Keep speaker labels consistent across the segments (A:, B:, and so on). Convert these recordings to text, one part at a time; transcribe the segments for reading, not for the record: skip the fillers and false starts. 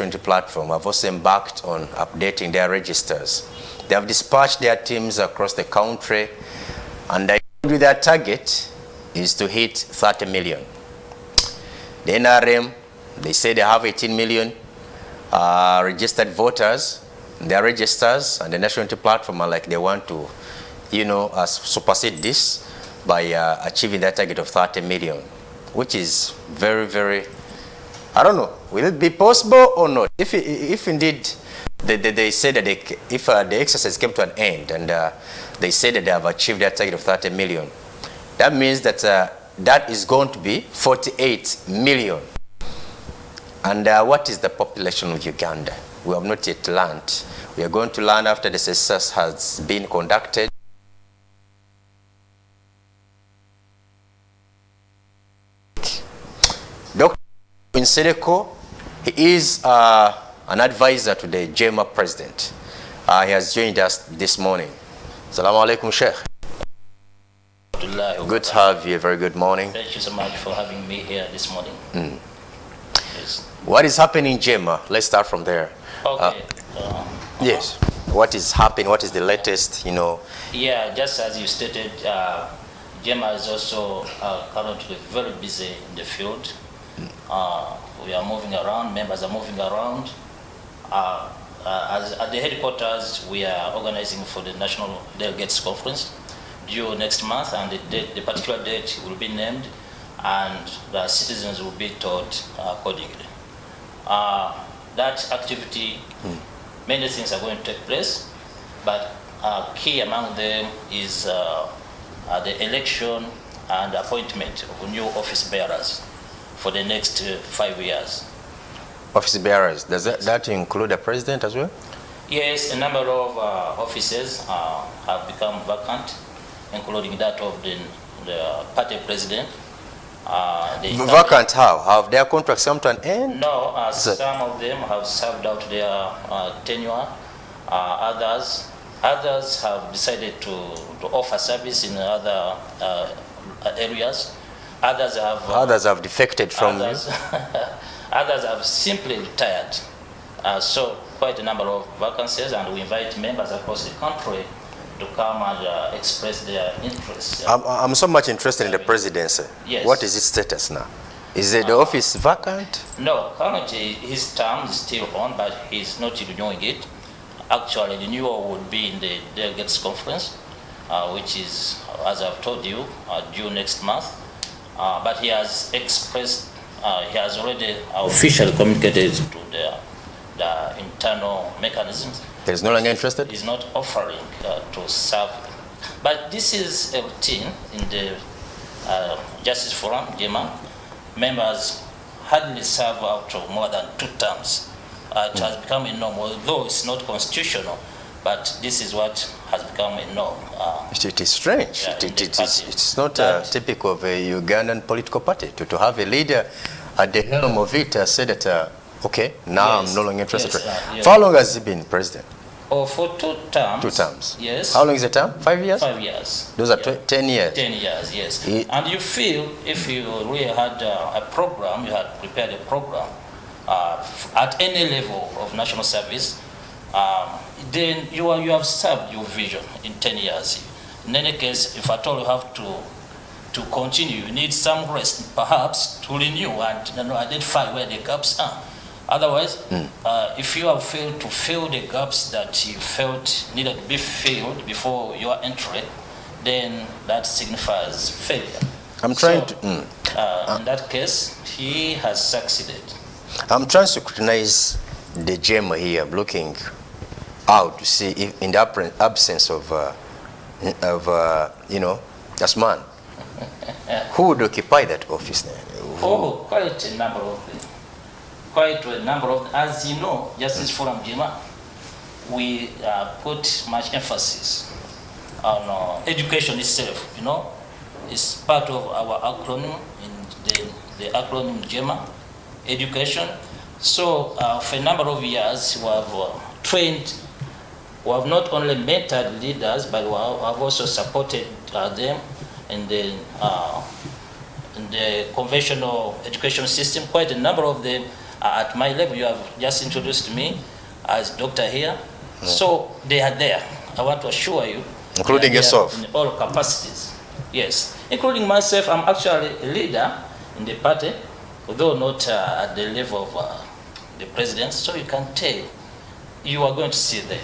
A: National Unity Platform have also embarked on updating their registers. They have dispatched their teams across the country, and their target is to hit 30 million. The NRM, they say they have 18 million registered voters in their registers, and the National Unity Platform are like they want to, supersede this by achieving that target of 30 million, which is very, very, I don't know, will it be possible or not? If indeed they say that if the exercise came to an end and they say that they have achieved that target of 30 million, that means that that is going to be 48 million. And what is the population of Uganda? We have not yet learned. We are going to learn after the census has been conducted. Dr. Nsereko, he is an advisor to the JEMA president. He has joined us this morning. Assalamu alaikum, Sheikh. Good to have you. Very good morning.
B: Thank you so much for having me here this morning. Yes.
A: What is happening in JEMA? Let's start from there.
B: Okay.
A: Yes. What is happening? What is the latest,
B: Yeah, just as you stated, JEMA is also currently very busy in the field. We are moving around, members are moving around. At the headquarters, we are organizing for the National Delegates Conference due next month, and the particular date will be named, and the citizens will be taught accordingly. That activity, many things are going to take place, but key among them is the election and appointment of new office bearers for the next 5 years.
A: Office bearers, does that include the president as well?
B: Yes, a number of offices have become vacant, including that of the party president.
A: Vacant how? Have their contracts come to an end?
B: No, some of them have served out their tenure. Others have decided to offer service in other areas. Others have
A: defected from you.
B: Others have simply retired. So quite a number of vacancies, and we invite members across the country to come and express their interests.
A: I'm so much interested in the presidency.
B: Yes.
A: What is its status now? Is the office vacant?
B: No, currently his term is still on, but he's not renewing it. Actually, the renewal would be in the delegates conference, which is, as I've told you, due next month. But he has expressed, he has already officially communicated to the internal mechanisms.
A: He's no longer interested?
B: He's not offering to serve. But this is a routine in the Justice Forum, JEMA. Members hardly serve out of more than 2 terms. It has become a norm, although it's not constitutional, but this is what has become a norm.
A: It is strange.
B: Yeah,
A: it's not typical of a Ugandan political party to have a leader at the helm of it say that, okay, now yes, I'm no longer interested.
B: Yes,
A: For how long has he been president?
B: Oh, for 2 terms.
A: 2 terms.
B: Yes.
A: How long is the term? 5 years?
B: 5 years.
A: Those are 10 years.
B: 10 years, yes. And you feel if you really had a program, you had prepared a program at any level of national service, then you have served your vision in 10 years. In any case, if at all you have to continue, you need some rest, perhaps, to renew and identify where the gaps are. Otherwise, if you have failed to fill the gaps that you felt needed to be filled before your entry, then that signifies failure.
A: I'm trying to...
B: in that case, he has succeeded.
A: I'm trying to scrutinize the JEMA here, looking out to see if in the absence of Asman, who would occupy that office then?
B: Oh, quite a number of them. Quite a number of them. As you know, Justice Forum JEMA, we put much emphasis on education itself. It's part of our acronym, in the acronym JEMA, education. So for a number of years, we have trained, we have not only mentored leaders, but we have also supported them in the conventional education system. Quite a number of them At my level, you have just introduced me as doctor here. So they are there. I want to assure you.
A: Including yourself?
B: In all capacities, yes. Including myself, I'm actually a leader in the party, although not at the level of the president. So you can tell, you are going to see there.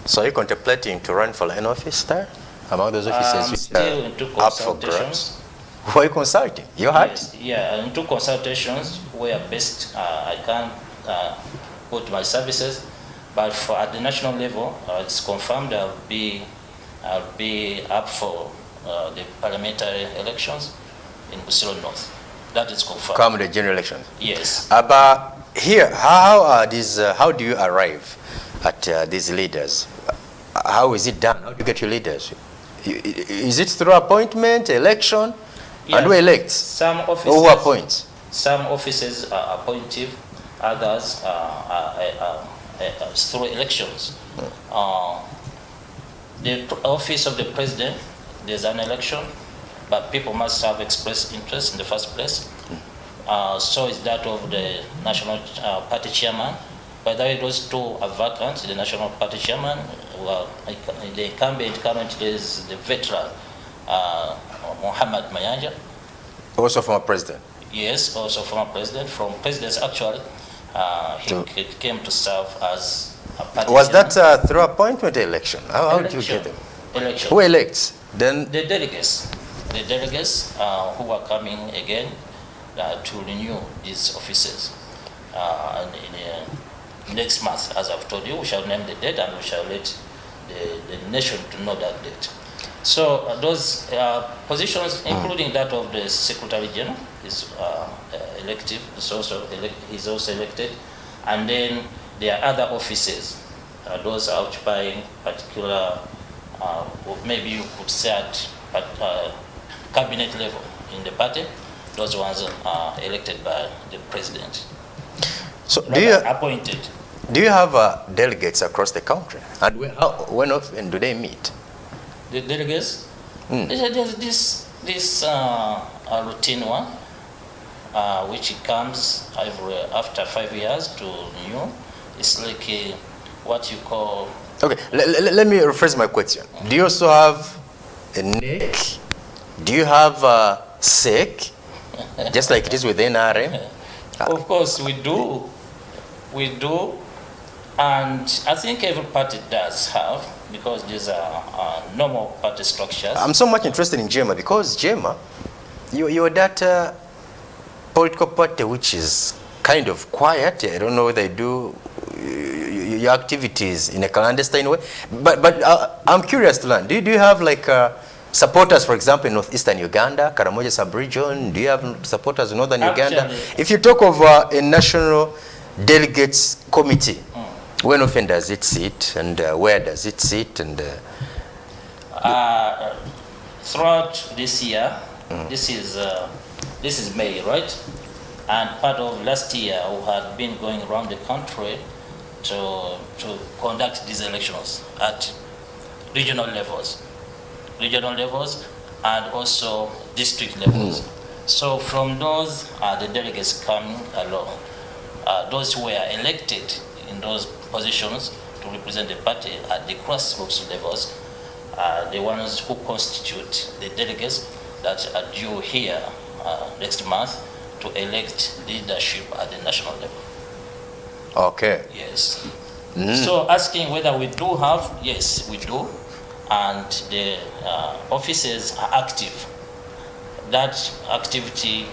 A: So are you contemplating to run for an office there? Among those offices which
B: still into
A: are up for grabs? Who are you consulting? Your heart?
B: Yes, yeah, into consultations where best I can put my services. But at the national level, it's confirmed I'll be up for the parliamentary elections in Busiro North. That is confirmed.
A: Come the general elections?
B: Yes.
A: But here, how are these? How do you arrive at these leaders? How is it done? How do you get your leaders? Is it through appointment, election?
B: Yes.
A: And who elects?
B: Some offices.
A: Who appoints?
B: Some offices are appointive, others through elections. The office of the president, there's an election, but people must have expressed interest in the first place. So is that of the national party chairman. By the way, those two are vacant. The national party chairman, well, the incumbent currently is the veteran, Muhammad Mayanja.
A: Also former president?
B: Yes, also former president. From presidents, actually, he came to serve as a party
A: Was
B: chairman.
A: that through appointment or election? How did you get them?
B: Election.
A: Who elects? Then
B: The delegates who are coming again to renew these offices. In next month, as I've told you, we shall name the date and we shall let the nation to know that date. So those positions, including that of the Secretary General, is elective. He's also elected, and then there are other offices. Those are occupying particular, maybe you could say at cabinet level in the party. Those ones are elected by the president.
A: So
B: Appointed.
A: do you have delegates across the country? And when often do they meet?
B: The delegates? There's this routine one, which comes after 5 years to renew. It's like what you call...
A: Okay, let me rephrase my question. Do you also have a NEC? Do you have a SEC? Just like it is with NRM?
B: Of course, we do. We do. And I think every party does have, because these are normal party structures.
A: I'm so much interested in JEMA because JEMA, you're that political party which is kind of quiet. I don't know whether they do your activities in a clandestine way. But I'm curious to learn. Do you have like supporters, for example, in northeastern Uganda, Karamoja sub-region? Do you have supporters in northern Uganda? If you talk of a national delegates committee, when often does it sit, and where does it sit? And
B: throughout this year, this is May, right? And part of last year, we had been going around the country to conduct these elections at regional levels, and also district levels. So from those, the delegates coming along, those who were elected in those positions to represent the party at the grassroots levels, the ones who constitute the delegates that are due here next month to elect leadership at the national level.
A: Okay.
B: Yes. So asking whether we do have, yes, we do, and the offices are active. That activity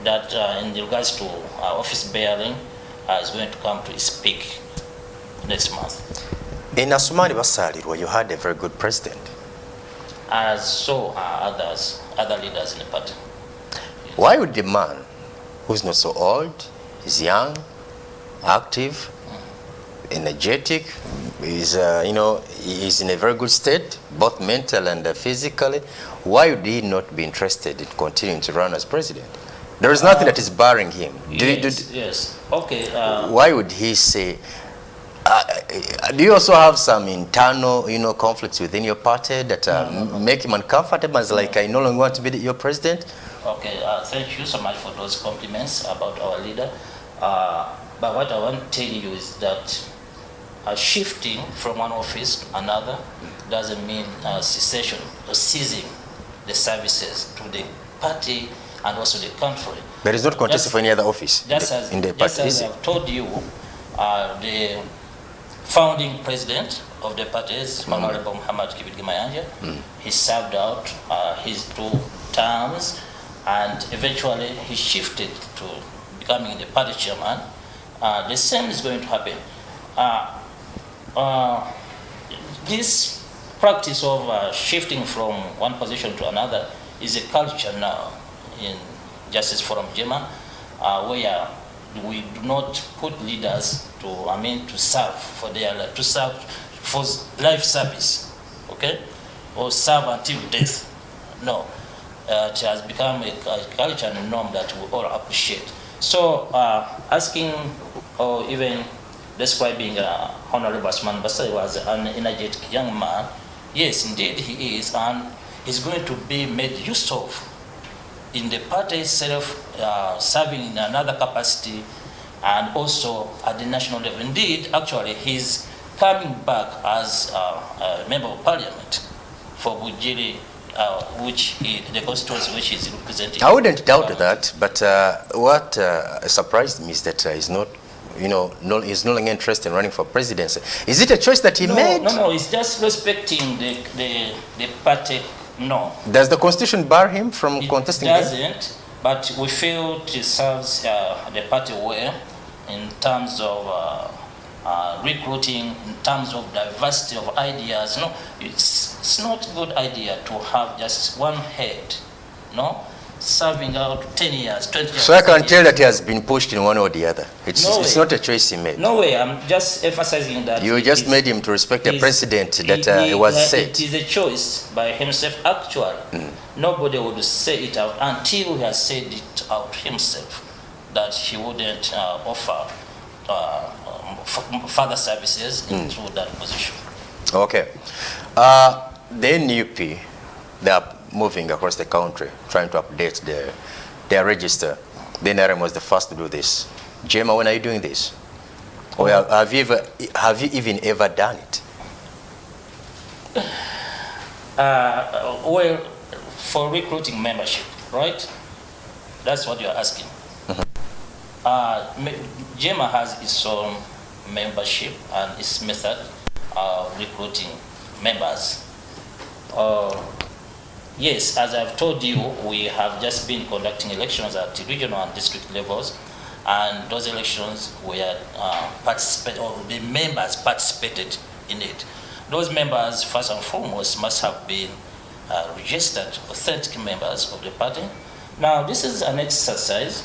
B: that in regards to office bearing is going to come to its peak next month.
A: In Asumani Basalirwa, you had a very good president.
B: As so are other leaders in the party. Yes.
A: Why would the man who's not so old, is young, active, energetic, is is in a very good state, both mental and physically, why would he not be interested in continuing to run as president? There is nothing that is barring him.
B: Yes. Okay.
A: Why would he say? Do you also have some internal, conflicts within your party that make him uncomfortable? As like, I no longer want to be your president.
B: Okay. Thank you so much for those compliments about our leader. But what I want to tell you is that shifting from one office to another doesn't mean cessation or ceasing the services to the party and also the country.
A: There is not contest for any other office in the party.
B: Just as I've told you, the founding president of the party is Honorable Muhammad Kibet Mayanja. He served out his 2 terms, and eventually he shifted to becoming the party chairman. The same is going to happen. This practice of shifting from one position to another is a culture now in Justice Forum Jema, where we do not put leaders to serve for life service, okay, or serve until death. No, it has become a culture and a norm that we all appreciate. So asking or even describing Honorable Asman Basai as an energetic young man, yes, indeed he is, and he's going to be made use of in the party itself, serving in another capacity, and also at the national level. Indeed, actually, he's coming back as a member of parliament for Bujiri, the constituency which is representing.
A: I wouldn't doubt that, but what surprised me is that he's not, he's no longer interested in running for presidency. Is it a choice that he made?
B: No, it's just respecting the party. No.
A: Does the constitution bar him from contesting?
B: It doesn't, but we feel it serves the party well in terms of recruiting, in terms of diversity of ideas. No, it's not a good idea to have just one head, serving out 10 years, 20 years.
A: So I can tell that he has been pushed in one or the other. It's not a choice he made.
B: No way, I'm just emphasizing that.
A: You just made him to respect the president that he was set.
B: It is a choice by himself, actually. Nobody would say it out until he has said it out himself, that he wouldn't offer further services into that position.
A: Okay. The NUP, they are moving across the country, trying to update their register. The NRM was the first to do this. Jema, when are you doing this? Or have you even ever done it?
B: Well, for recruiting membership, right? That's what you're asking. Jema has its own membership and its method of recruiting members. Yes, as I've told you, we have just been conducting elections at the regional and district levels, and those elections were the members participated in it. Those members, first and foremost, must have been registered, authentic members of the party. Now, this is an exercise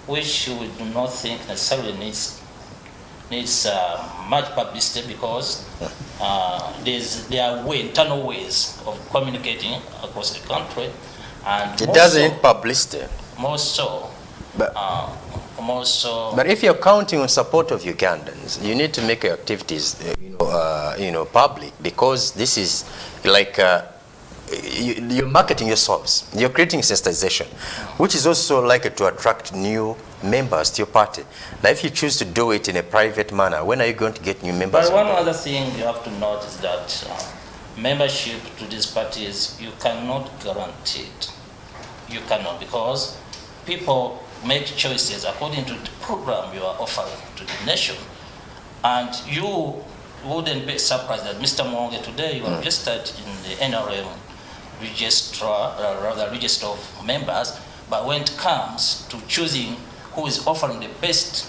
B: which we do not think necessarily needs much publicity, because there are internal ways of communicating across the country, and
A: it doesn't need publicity.
B: More so.
A: But if you're counting on support of Ugandans, you need to make your activities, public, because this is like you're marketing yourselves. You're creating sensitization, which is also likely to attract new members to your party. Now, if you choose to do it in a private manner, when are you going to get new members?
B: But one other thing you have to note is that membership to these parties, you cannot guarantee it. You cannot, because people make choices according to the program you are offering to the nation. And you wouldn't be surprised that Mr. Mwonge, today you are registered in the NRM register of members, but when it comes to choosing who is offering the best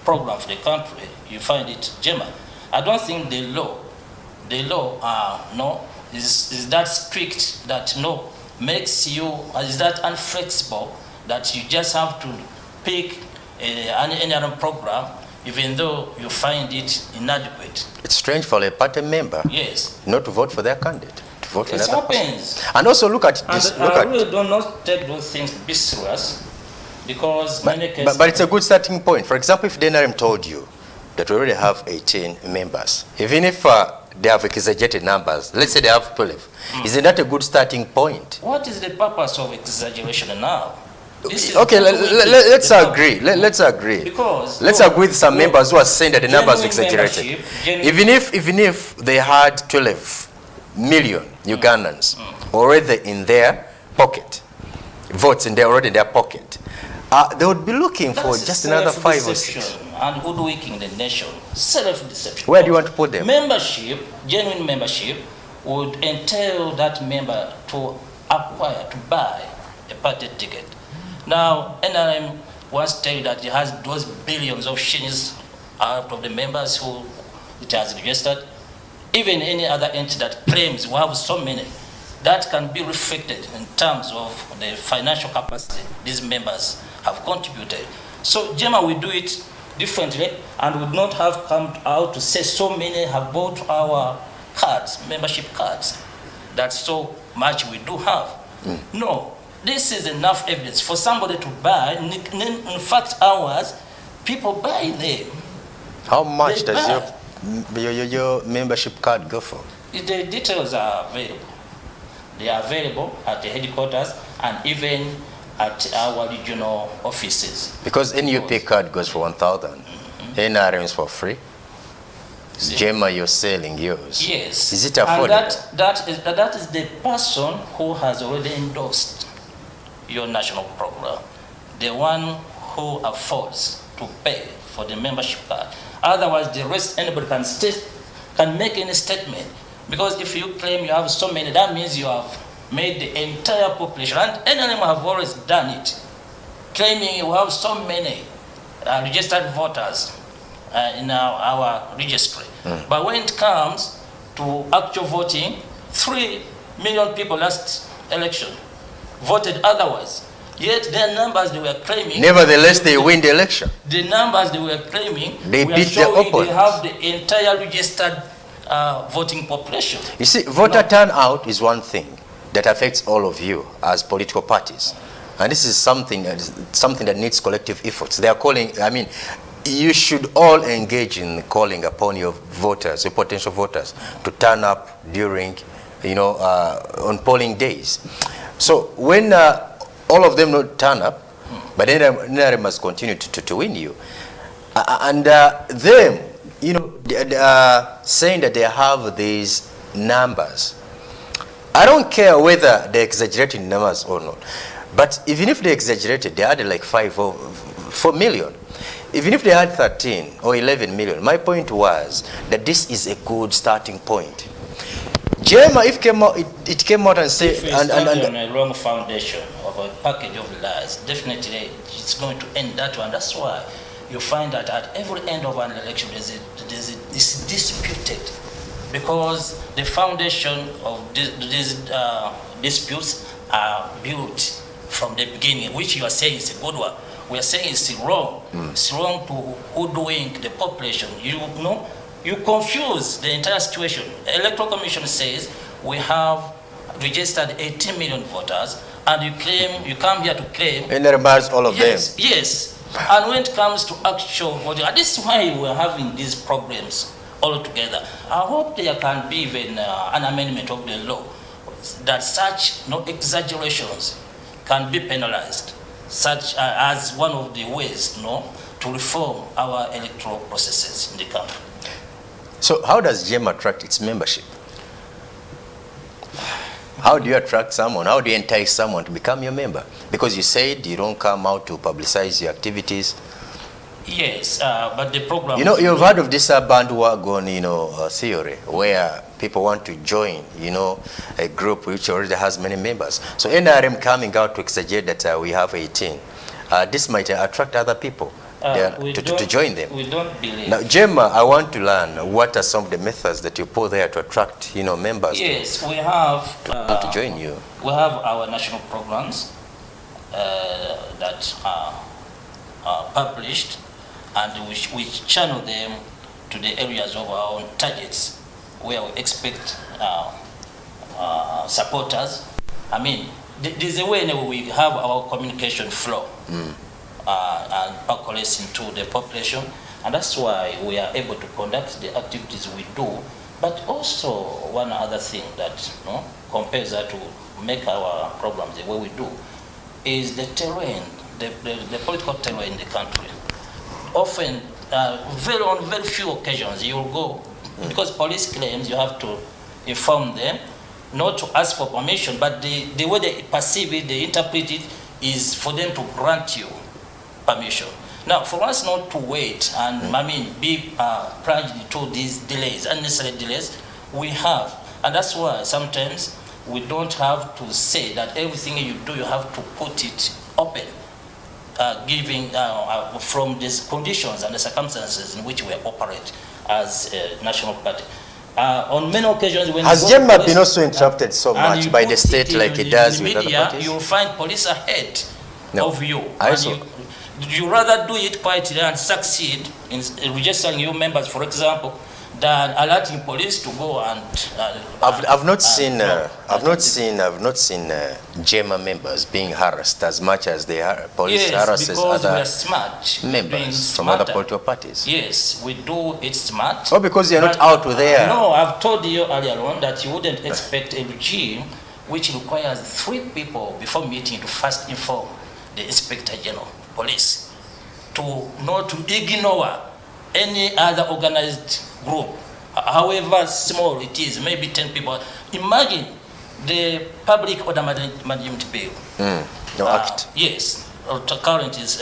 B: program for the country, you find it Jema. I don't think the law is that strict that makes you, is that unflexible that you just have to pick an NRM program even though you find it inadequate.
A: It's strange for a party member,
B: yes,
A: not to vote for their candidate, to vote for another
B: happens.
A: Person. And also look at this.
B: I really do not take those things to be serious, because many cases.
A: But it's a good starting point. For example, if the NRM told you that we already have 18 members, even if they have exaggerated numbers, let's say they have 12, isn't that a good starting point?
B: What is the purpose of exaggeration now? This is
A: Okay, let's
B: the
A: agree. Let's agree.
B: Because
A: let's agree with some members who are saying that the numbers are exaggerated. Even if they had 12 million Ugandans already in their pocket, votes already in their pocket, they would be looking for just another 5 or 6.
B: And hoodwinking the nation, self-deception.
A: Where do you want to put them?
B: Membership, genuine membership, would entail that member to acquire, to buy a party ticket. Now, NRM wants to tell you that it has those billions of shillings out of the members who it has registered. Even any other entity that claims we have so many, that can be reflected in terms of the financial capacity these members have contributed. So JEMA will do it differently and would not have come out to say so many have bought our cards, membership cards, that's so much we do have. No, this is enough evidence for somebody to buy. In fact, ours, people buy them.
A: How much does your membership card go for?
B: The details are available. They are available at the headquarters and even at our regional offices.
A: Because NUP card goes for 1,000. NRM is for free. JEMA, you're selling yours.
B: Yes.
A: Is it affordable?
B: And that is the person who has already endorsed your national program, the one who affords to pay for the membership card. Otherwise, the rest, anybody can make any statement. Because if you claim you have so many, that means you have made the entire population, and NRM have always done it, claiming you have so many registered voters in our registry. But when it comes to actual voting, 3 million people last election voted otherwise. Yet their numbers they were claiming...
A: Nevertheless, they win the election.
B: The numbers they were claiming,
A: they beat their opponents.
B: They have the entire registered voting population.
A: You see, voter turnout is one thing that affects all of you as political parties. And this is something that needs collective efforts. They are calling, I mean, you should all engage in calling upon your voters, your potential voters, to turn up during, on polling days. So when all of them don't turn up, but then NRM must continue to win you. And them, saying that they have these numbers, I don't care whether they're exaggerating numbers or not. But even if they exaggerated, they had like 5 or 4 million. Even if they had 13 or 11 million, my point was that this is a good starting point. JEMA, if it came out and said...
B: If it's on a wrong foundation of a package of lies, definitely it's going to end that one. That's why you find that at every end of an election, it's disputed. Because the foundation of these disputes are built from the beginning, which you are saying is a good one. We are saying it's wrong. It's wrong to hoodwink the population. You confuse the entire situation. The Electoral Commission says we have registered 18 million voters, and you come here to claim...
A: And remarks all of them.
B: Yes. And when it comes to actual voting, and this is why we're having these problems all together. I hope there can be even an amendment of the law that such exaggerations can be penalized, such as one of the ways to reform our electoral processes in the country.
A: So how does JEMA attract its membership? How do you attract someone? How do you entice someone to become your member? Because you said you don't come out to publicize your activities.
B: Yes, but the program...
A: you've heard of this bandwagon, theory, where people want to join, a group which already has many members. So NRM coming out to exaggerate that we have 18, this might attract other people to join them.
B: We don't believe.
A: Now, JEMA, I want to learn what are some of the methods that you put there to attract, members.
B: Yes, we have
A: to join you.
B: We have our national programs that are published, and we channel them to the areas of our own targets where we expect supporters. I mean, there's a way we have our communication flow and percolates into the population, and that's why we are able to conduct the activities we do. But also one other thing that compares that to make our programs the way we do is the terrain the political terror in the country. Often, on very few occasions, you will go, because police claims you have to inform them, not to ask for permission, but the way they perceive it, they interpret it, is for them to grant you permission. Now, for us not to wait and, be plunged into these delays, unnecessary delays, we have. And that's why sometimes we don't have to say that everything you do, you have to put it open, giving from these conditions and the circumstances in which we operate as a national party. On many occasions, when
A: has Gemma been also interrupted so much by the state like it does with other parties?
B: You will find police ahead of you. You rather do it quietly and succeed in registering your members, for example, than alerting police to go and.
A: I've not seen Gemma members being harassed as much as they are police harasses other members from other political parties.
B: Yes, we do it smart.
A: Oh, because you're not out there.
B: No, I've told you earlier on that you wouldn't expect a regime which requires 3 people before meeting to first inform the Inspector General Police to not to ignore any other organized group, however small it is, maybe 10 people. Imagine the Public Order Management Bill.
A: No act.
B: Yes, current is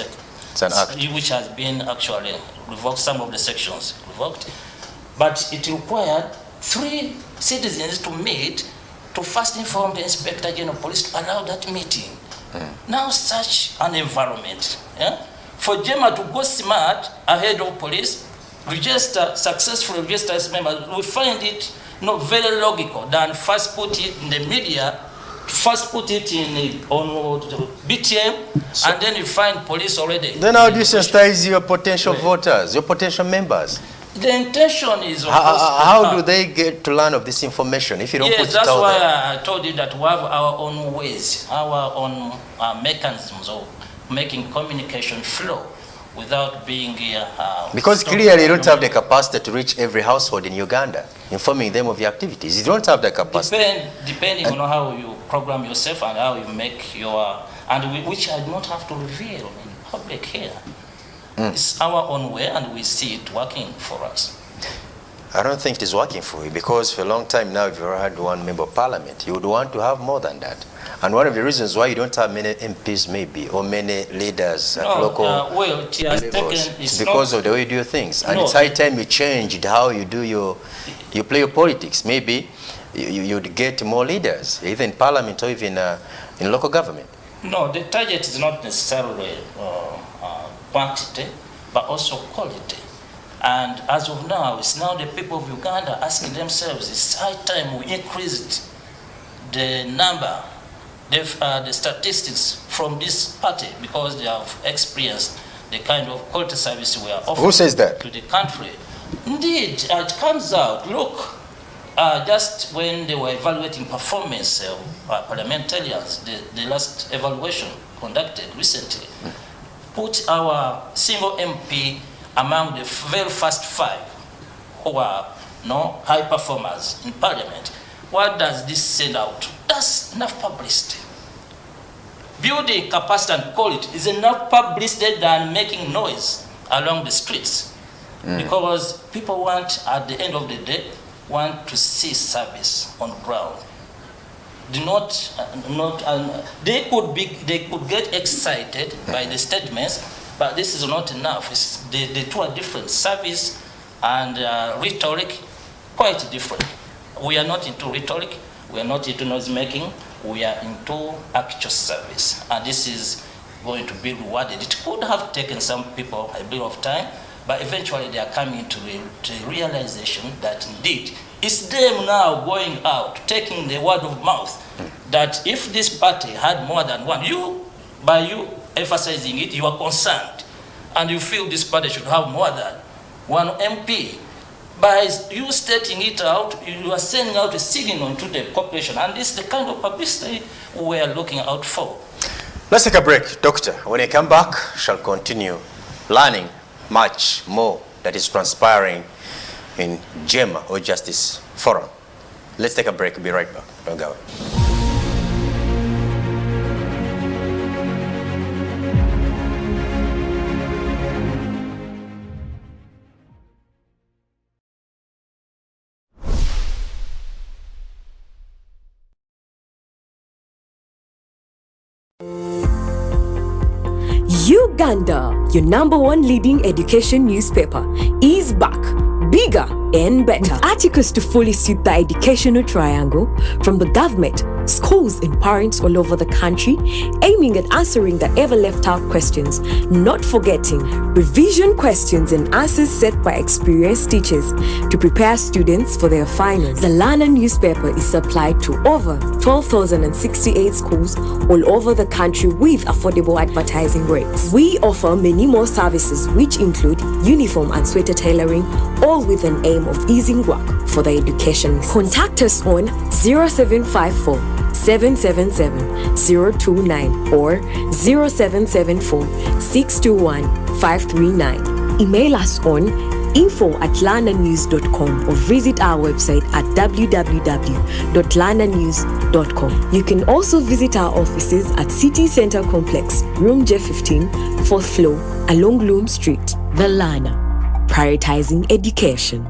A: it's an act
B: which has been actually revoked, some of the sections revoked, but it required 3 citizens to meet to first inform the Inspector General Police to allow that meeting. Now such an environment, for Gemma to go smart ahead of police, successfully register as members, we find it not very logical than first put it in the media, first put it on BTM, and then you find police already.
A: Then how do you sensitize your potential voters, your potential members?
B: The intention is, of course,
A: how do they get to learn of this information if you don't put it out there?
B: Yes, that's why I told you that we have our own ways, our own mechanisms of making communication flow without being
A: because clearly you don't have the capacity to reach every household in Uganda, informing them of your activities. You don't have the capacity.
B: Depending on how you program yourself and how you make your, which I do not have to reveal in public here. It's our own way, and we see it working for us.
A: I don't think it is working for you, because for a long time now, if you had 1 member of parliament, you would want to have more than that. And one of the reasons why you don't have many MPs maybe, or many leaders at local levels, is because of the way you do things. And it's high time you changed how you do you play your politics. Maybe you'd get more leaders, either in parliament or even in local government.
B: No, the target is not necessarily quantity, but also quality. And as of now, it's now the people of Uganda asking themselves, it's high time we increased the number, the statistics from this party, because they have experienced the kind of quality service we are offering.
A: Who says that?
B: To the country. Indeed, it comes out. Look, just when they were evaluating performance of parliamentarians, the last evaluation conducted recently, put our single MP among the very first 5 who are high performers in parliament. What does this send out? That's enough publicity. Building capacity and quality is enough publicity than making noise along the streets. Because people want, at the end of the day, want to see service on ground. They could get excited by the statements, but this is not enough. The 2 are different. Service and rhetoric, quite different. We are not into rhetoric. We are not into noise making. We are into actual service, and this is going to be rewarded. It could have taken some people a bit of time, but eventually they are coming to the realization that indeed it's them now going out, taking the word of mouth, that if this party had more than 1, by you emphasizing it, you are concerned, and you feel this party should have more than 1 MP. By you stating it out, you are sending out a signal to the population, and this is the kind of publicity we are looking out for.
A: Let's take a break, Doctor. When I come back, shall continue learning much more that is transpiring in Gemma or Justice Forum. Let's take a break. Be right back. Don't go away.
C: Uganda, your #1 leading education newspaper, is back, bigger and better. With articles to fully suit the educational triangle from the government, schools and parents all over the country, aiming at answering the ever left out questions, not forgetting revision questions and answers set by experienced teachers to prepare students for their finals. The Lana newspaper is supplied to over 12,068 schools all over the country with affordable advertising rates. We offer many more services which include uniform and sweater tailoring, all with an aim of easing work for the educationists. Contact us on 0754 777 029 or 0774 621 539. Email us on info@lananews.com or visit our website at www.lananews.com. You can also visit our offices at City Center Complex, Room J15, 4th floor, along Loom Street. The Lana, prioritizing education.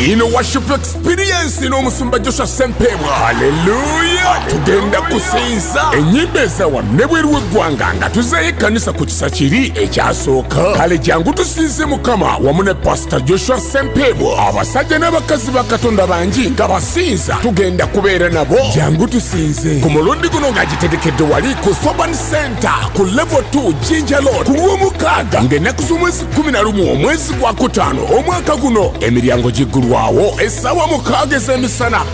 D: ino worship experience ino musumba Joshua Sempebwa. Hallelujah, tugenda kusinza enyimba ezawa nebweru w'eggwanga nga tuzeeyo ekkanisa ku kisa kiri ekyasooka. Kale jangu tusinze Mukama wamu ne Pastor Joshua Sempebwa. Abasajja n'abakazi ba Katonda bangi nga basinza tugenda kubeera nabo. Jangu tusinze ku mulundi guno ng'agitegekedde wali ku Soban Center ku level 2 Jinja Road ku Lwomukaaga ng'ennaku z'omwezi 11 omwezi gwa Kutaano omwaka guno. Emiryango giggulwawo essaawa 6 ez'emisana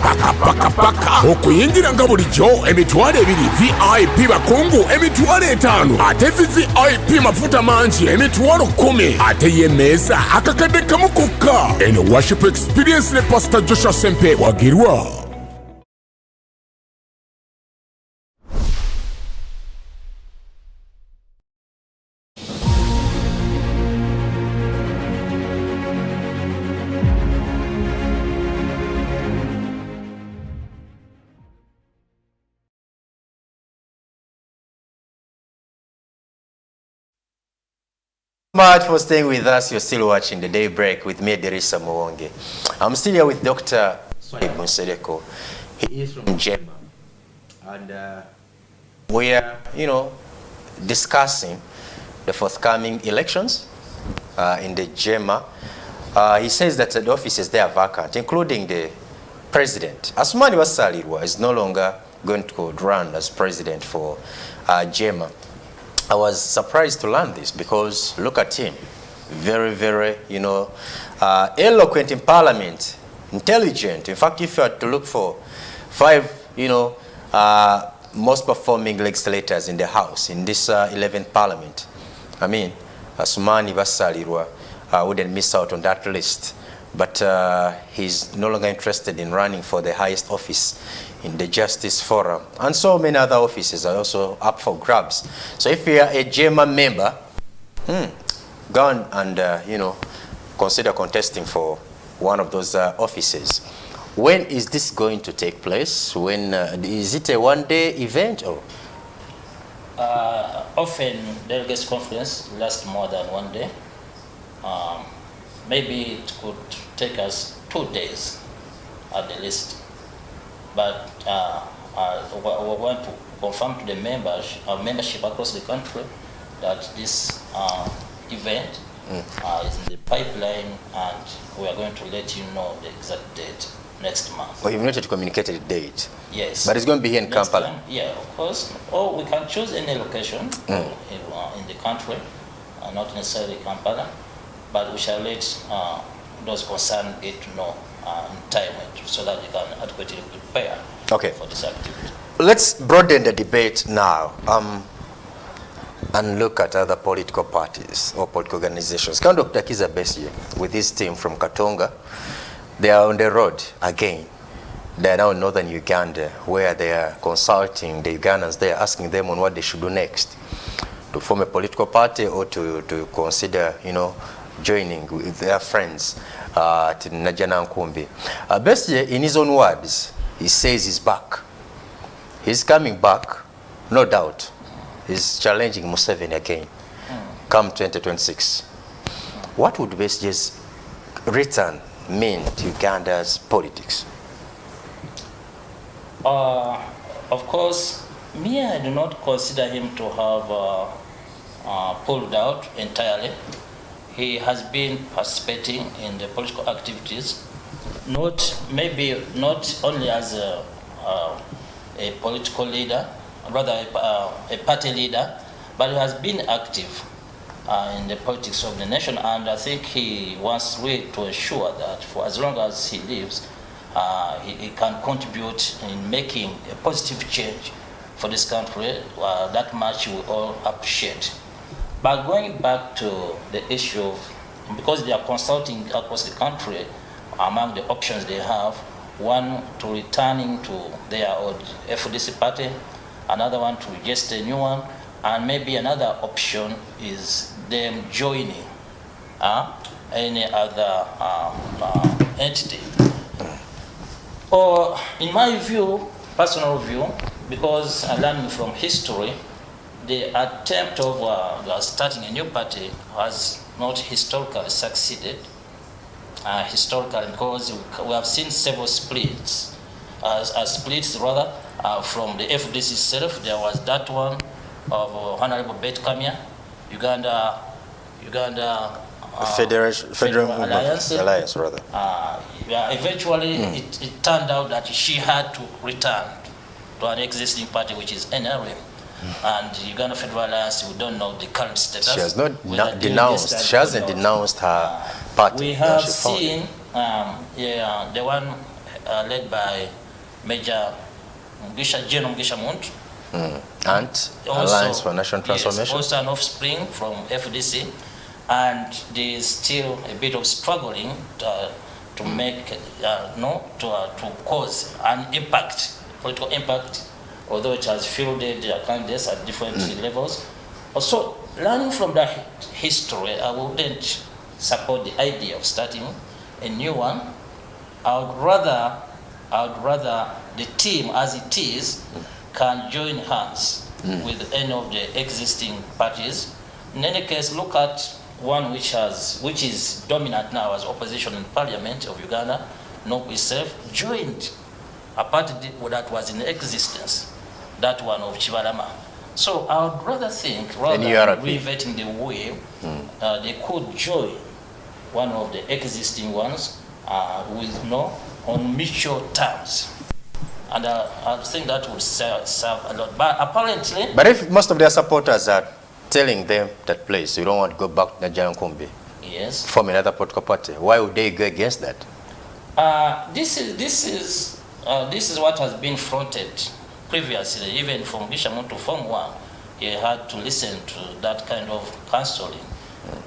D: paka okuyingira nga bulijjo emitwalo 2 VIP bakungu emitwalo 5 ate VIP mafuta mangi emitwalo 10 ate y'emmeeza akakadde kamu kokka. Eno worship experience ne Pastor Joshua Sempebwa wagirwa.
A: Much for staying with us. You're still watching The Daybreak with me, Derisa Mwonge. I'm still here with Dr. Swali Bonsereko. He is from Jema. And we are, discussing the forthcoming elections in the Jema. He says that the offices there are vacant, including the president. Asumani Basalirwa is no longer going to run as president for Jema. I was surprised to learn this because look at him, very, very, eloquent in parliament, intelligent. In fact, if you had to look for 5, most performing legislators in the House in this 11th parliament, I mean, Asumani Basalirwa wouldn't miss out on that list. But he's no longer interested in running for the highest office in the Justice Forum. And so many other offices are also up for grabs. So if you're a Jema member, go on and, consider contesting for one of those offices. When is this going to take place? When is it a one-day event? Or?
B: Often delegates conference lasts more than one day. Maybe it could take us 2 days at the least. But we want to confirm to the members, our membership across the country, that this event is in the pipeline, and we are going to let you know the exact date next month.
A: Well, you've not yet communicated the date.
B: Yes.
A: But it's going to be here in
B: next
A: Kampala.
B: Time, yeah, of course. Or we can choose any location in the country, not necessarily Kampala. But we shall let those concerned get to know in time so that they can adequately prepare for this activity.
A: Let's broaden the debate now and look at other political parties or political organizations. Dr. Kizza Besigye with his team from Katonga, they are on the road again. They are now in northern Uganda where they are consulting the Ugandans. They are asking them on what they should do next, to form a political party or to consider, joining with their friends at Najana Nkumbi. Besigye, in his own words, he says he's back. He's coming back, no doubt. He's challenging Museveni again, come 2026. What would Besigye's return mean to Uganda's politics?
B: Of course, me, I do not consider him to have pulled out entirely. He has been participating in the political activities, maybe not only as a political leader, rather a party leader, but he has been active in the politics of the nation, and I think he wants really to ensure that for as long as he lives, he can contribute in making a positive change for this country. That much we all appreciate. But going back to the issue of, because they are consulting across the country among the options they have, one to returning to their old FDC party, another one to register a new one, and maybe another option is them joining any other entity. Or in my view, personal view, because I learned from history, the attempt of starting a new party has not historically succeeded. Historically, because we have seen several splits, from the FDC itself. There was that one of Honorable Bet Kamya, Uganda
A: Federal Alliance, rather.
B: Eventually, it turned out that she had to return to an existing party, which is NRM. And Uganda Federal Alliance, we don't know the current status.
A: She has not denounced. She hasn't denounced her party.
B: We have seen the one led by Major General Mugisha Muntu.
A: And Alliance for National Transformation.
B: Yes, also an offspring from FDC, and there is still a bit of struggling to make to cause an impact, political impact, although it has fielded candidates at different levels. Also, learning from that history, I wouldn't support the idea of starting a new one. I would rather the team as it is can join hands with any of the existing parties. In any case, look at one which is dominant now as opposition in Parliament of Uganda, NOP itself, joined a party that was in existence, that one of Chibalama. So I would rather think, rather than reinventing the wheel, they could join one of the existing ones on mutual terms. And I think that would serve a lot. But apparently...
A: But if most of their supporters are telling them that, please, you don't want to go back to Najayan Kumbi,
B: yes,
A: form another political party, why would they go against that?
B: This is what has been fronted previously, even from Mugisha Muntu to form one. He had to listen to that kind of counseling,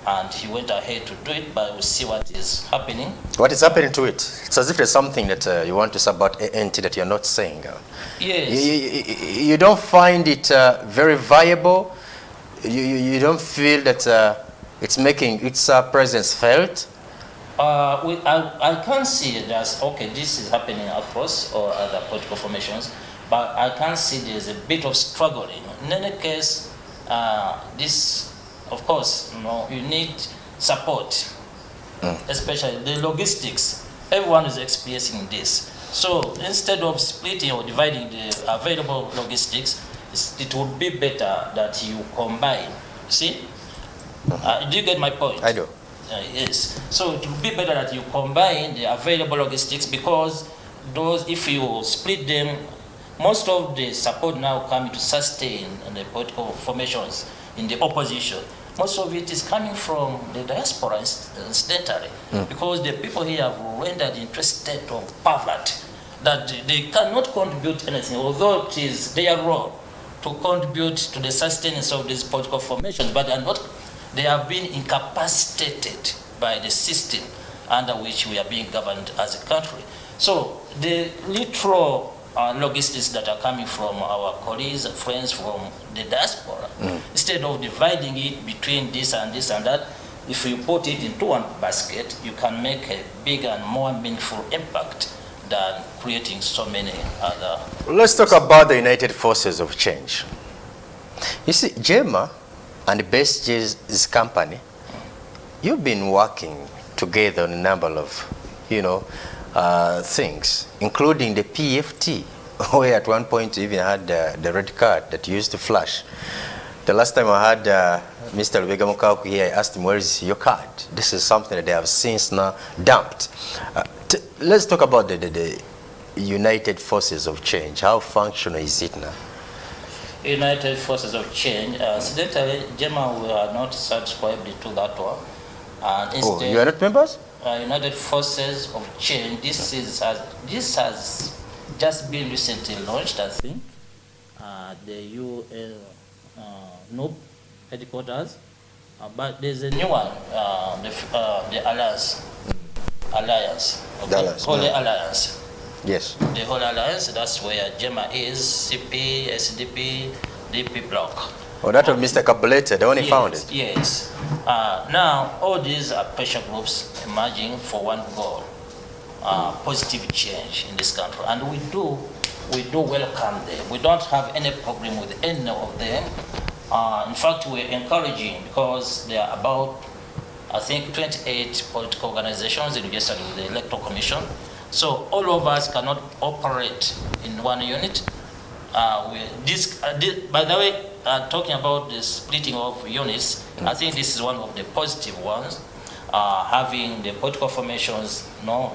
B: and he went ahead to do it, but we'll see what is happening.
A: What is happening to it? It's as if there's something that you want to say about ANT that you're not saying.
B: Yes.
A: You don't find it very viable? You don't feel that it's making its presence felt?
B: I can't see it as, okay, this is happening across or other political formations, but I can see there's a bit of struggling. In any case, this, of course, you need support, especially the logistics. Everyone is experiencing this. So instead of splitting or dividing the available logistics, it would be better that you combine. See? Do you get my point?
A: I do.
B: Yes. So it would be better that you combine the available logistics, because those, if you split them, most of the support now coming to sustain the political formations in the opposition, most of it is coming from the diaspora incidentally, because the people here have rendered into a state of poverty that they cannot contribute anything, although it is their role to contribute to the sustenance of these political formations, but they have been incapacitated by the system under which we are being governed as a country. So the literal logistics that are coming from our colleagues and friends from the diaspora, instead of dividing it between this and this and that, if you put it into one basket, you can make a bigger and more meaningful impact than creating so many other.
A: Let's talk about the United Forces of Change. You see, JEMA and Besge's company, you've been working together on a number of, things, including the PFT. where at one point you even had the red card that used to flash. The last time I had Mr. Lubega Mukaku here, I asked him, where is your card? This is something that they have since now dumped. Let's talk about the United Forces of Change. How functional is it now?
B: United Forces of Change. Incidentally, Gemma, we are not subscribed to that one. Instead,
A: you are not members?
B: United Forces of Change. This has just been recently launched, I think. The UN NOP headquarters, but there's a new one, the Alliance, okay? Holy Alliance.
A: Yes.
B: The Holy Alliance, that's where Gemma is, CP, SDP, DP block.
A: Oh, that was Mr. Kabuleta, the one he founded.
B: Yes. Now, all these are pressure groups emerging for one goal, positive change in this country. And we do welcome them. We don't have any problem with any of them. In fact, we're encouraging, because there are about, I think, 28 political organizations registered with the Electoral Commission. So all of us cannot operate in one unit. By the way, talking about the splitting of units, I think this is one of the positive ones. Having the political formations,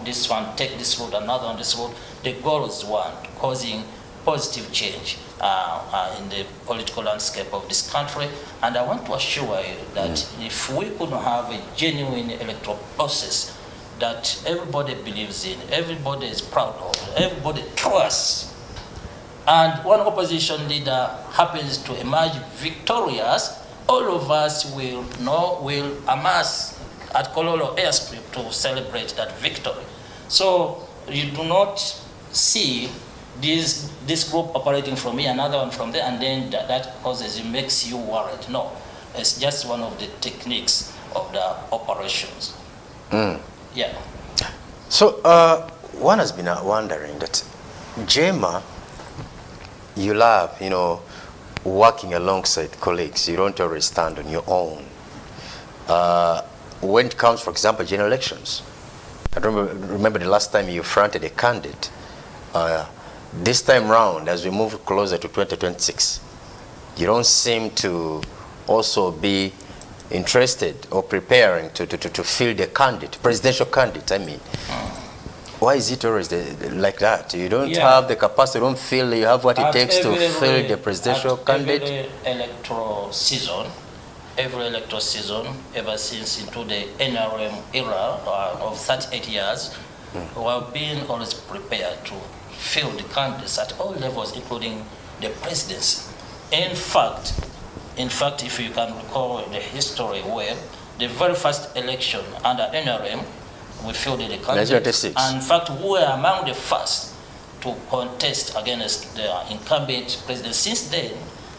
B: this one take this route, another on this route. The goal is one, causing positive change in the political landscape of this country. And I want to assure you that if we could have a genuine electoral process that everybody believes in, everybody is proud of, everybody trusts, and one opposition leader happens to emerge victorious, all of us will amass at Kololo airstrip to celebrate that victory. So you do not see this group operating from here, another one from there, and then that causes, it makes you worried. No, it's just one of the techniques of the operations. Yeah.
A: So one has been wondering that Gemma, you love, working alongside colleagues. You don't always stand on your own. When it comes, for example, general elections, I remember the last time you fronted a candidate. This time round, as we move closer to 2026, you don't seem to also be interested or preparing to field a candidate, presidential candidate, I mean. Why is it always like that? You don't have the capacity, you don't feel you have what it takes to field the presidential candidate?
B: Every electoral season, ever since into the NRM era of 38 years, we have been always prepared to field the candidates at all levels, including the presidency. In fact, if you can recall the history well, the very first election under NRM, we fielded the candidates. And in fact, we were among the first to contest against the incumbent president. Since then,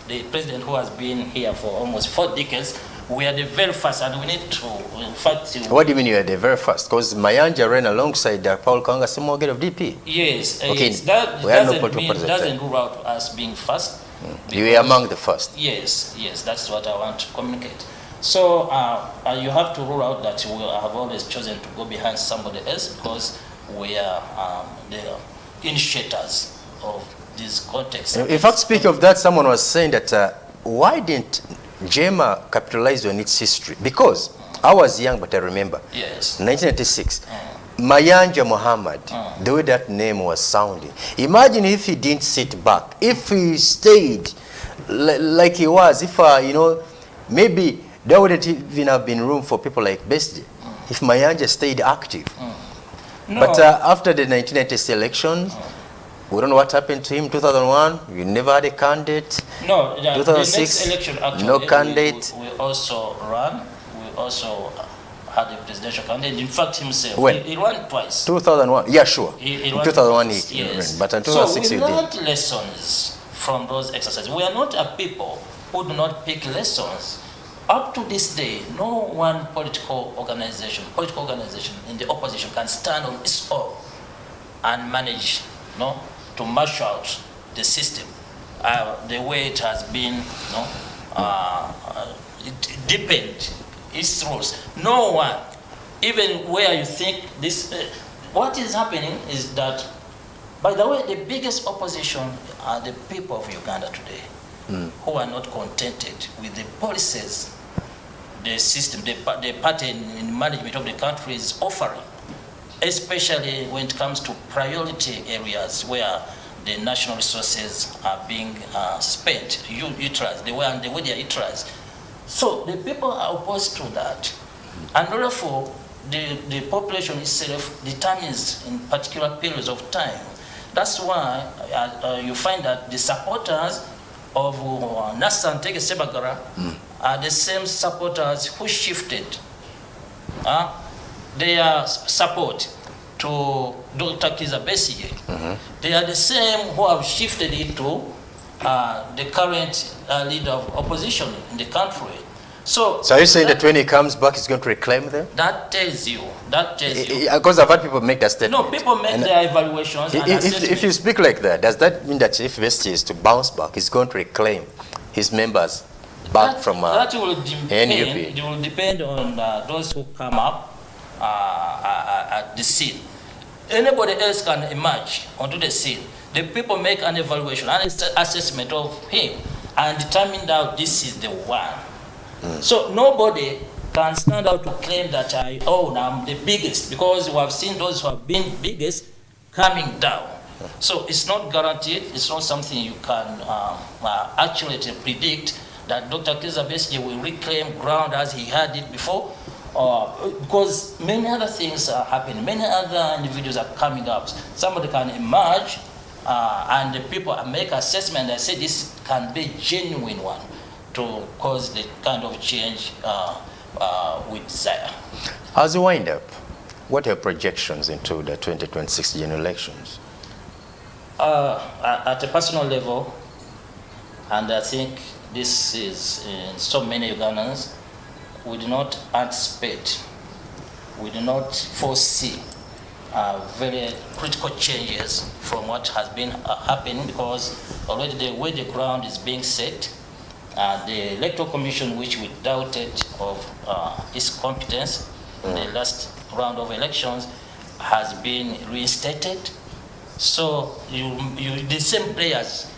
B: the president who has been here for almost 4 decades, we are the very first, and we need to, in fact...
A: What do you mean you are the very first? Because Mayanja ran alongside Paul Kanga Simoged of DP.
B: Yes,
A: okay.
B: Yes. That doesn't rule out us being first.
A: You were among the first.
B: Yes, that's what I want to communicate. So you have to rule out that we have always chosen to go behind somebody else, because we are the initiators of this context.
A: In fact, speaking of that, someone was saying that why didn't Gemma capitalize on its history? Because I was young, but I remember.
B: Yes.
A: 1996. Mayanja Muhammad, the way that name was sounding. Imagine if he didn't sit back, if he stayed like he was, if, maybe there wouldn't even have been room for people like Bestie, if Mayanja stayed active.
B: No.
A: But after the 1996 election, we don't know what happened to him. 2001, we never had a candidate.
B: No,
A: 2006,
B: the next election, actually,
A: no candidate.
B: We also ran. We also had a presidential candidate. In fact, himself,
A: when?
B: He ran twice.
A: 2001, yeah, sure.
B: In
A: 2001 he ran, but in 2006
B: so
A: he
B: we
A: did.
B: learned lessons from those exercises. We are not a people who do not pick lessons. Up to this day, no one political organization in the opposition can stand on its own and manage, to mash out the system the way it has been, it deepened its rules. No one, even where you think this, what is happening is that By the way, the biggest opposition are the people of Uganda today, who are not contented with the policies, the system, the party in management of the country is offering, especially when it comes to priority areas where the national resources are being spent, utilized, the way they are utilized. So the people are opposed to that. And therefore, the population itself determines in particular periods of time. That's why you find that the supporters of Nasser Ntege Sebagara are the same supporters who shifted their support to Dr. Kizza Besigye. They are the same who have shifted it to the current leader of opposition in the country. So
A: are you saying that when he comes back, he's going to reclaim them?
B: That tells you.
A: Because I've had people make that statement.
B: No, people make their evaluations.
A: If you speak like that, does that mean that if Besigye is to bounce back, he's going to reclaim his members back from
B: that will depend,
A: NUP?
B: It will depend on those who come up at the scene. Anybody else can emerge onto the scene. The people make an evaluation, an assessment of him, and determine that this is the one. So nobody can stand out to claim that I'm the biggest, because we have seen those who have been biggest coming down. So it's not guaranteed. It's not something you can accurately predict that Dr. Kizza Besigye will reclaim ground as he had it before, because many other things are happening. Many other individuals are coming up. Somebody can emerge and the people make assessment and say this can be a genuine one to cause the kind of change we desire.
A: As you wind up, what are your projections into the 2026 general elections?
B: At a personal level, and I think this is in so many Ugandans, we do not anticipate, we do not foresee very critical changes from what has been happening, because already the way the ground is being set, the Electoral Commission, which we doubted of its competence in the last round of elections, has been reinstated. So the same players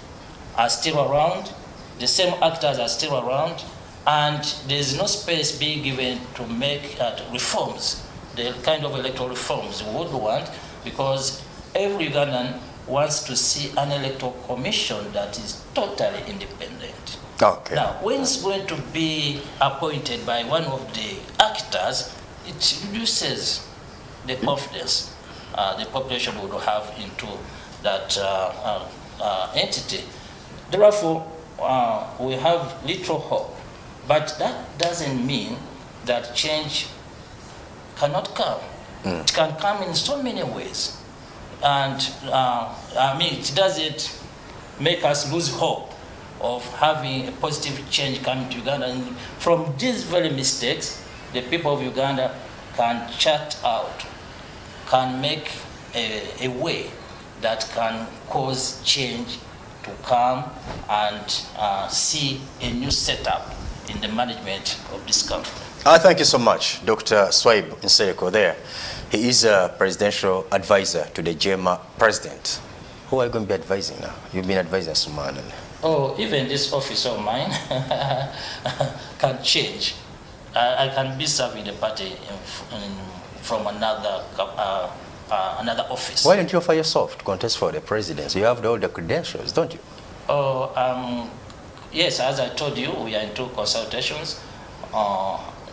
B: are still around, the same actors are still around, and there's no space being given to make reforms, the kind of electoral reforms we would want, because every Ugandan wants to see an electoral commission that is totally independent.
A: Okay.
B: Now, when it's going to be appointed by one of the actors, it reduces the confidence the population would have into that entity. Therefore, we have little hope. But that doesn't mean that change cannot come. It can come in so many ways. And it doesn't make us lose hope of having a positive change coming to Uganda. And from these very mistakes, the people of Uganda can chart out, can make a way that can cause change to come and see a new setup in the management of this country.
A: Thank you so much, Dr. Swaib Nsereko there. He is a presidential advisor to the JEMA president. Who are you going to be advising now? You've been advising Suman.
B: Oh, even this office of mine can change. I can be serving the party from another office.
A: Why don't you offer yourself to contest for the presidency? You have all the credentials, don't you?
B: Oh, yes, as I told you, we are into consultations.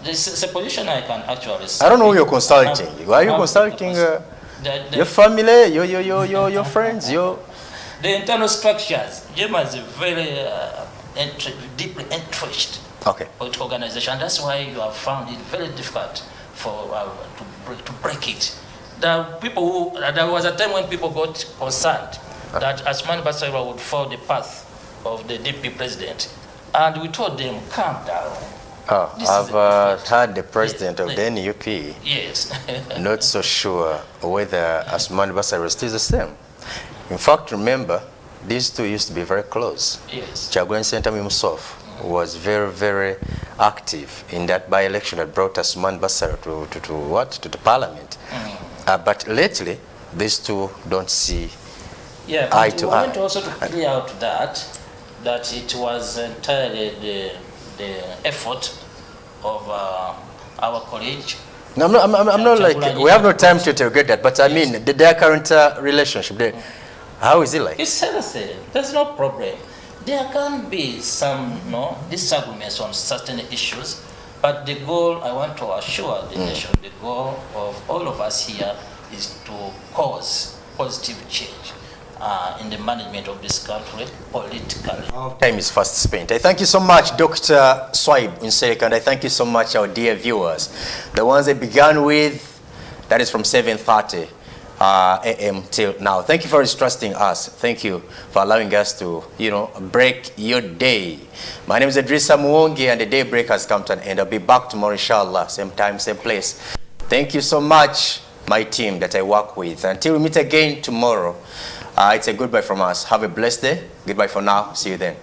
B: This is a position I can actually serve.
A: I don't know who you're consulting. Are you consulting your family, your friends,
B: The internal structures. JEMA is a very deeply entrenched political organization. That's why you have found it very difficult for to break it. There was a time when people got concerned that Asuman Bassirwa would follow the path of the DP president, and we told them, calm down.
A: I've heard the president of the NUP.
B: Yes.
A: Not so sure whether Asuman Bassirwa is still the same. In fact, remember, these two used to be very close.
B: Yes.
A: Kyagulanyi Ssentamu himself was very, very active in that by-election that brought Asuman Bassirwa to the parliament. But lately, these two don't see
B: Yeah,
A: eye
B: but
A: to
B: we
A: eye.
B: want also to clear out that it was entirely the effort of our college.
A: No, I'm not like, we have no time to interrogate that, but I mean, their current relationship, how is it like?
B: It's healthy. There's no problem. There can be some disagreements on certain issues, but the goal, I want to assure the nation, the goal of all of us here is to cause positive change in the management of this country politically.
A: Time is fast spent. I thank you so much, Dr. Swaib Nsereka, and I thank you so much, our dear viewers. The ones I began with, that is from 7:30 a.m. till now. Thank you for trusting us. Thank you for allowing us to, break your day. My name is Idrissa Muongi, and the day break has come to an end. I'll be back tomorrow, inshallah, same time, same place. Thank you so much, my team that I work with. Until we meet again tomorrow, it's a goodbye from us. Have a blessed day. Goodbye for now. See you then.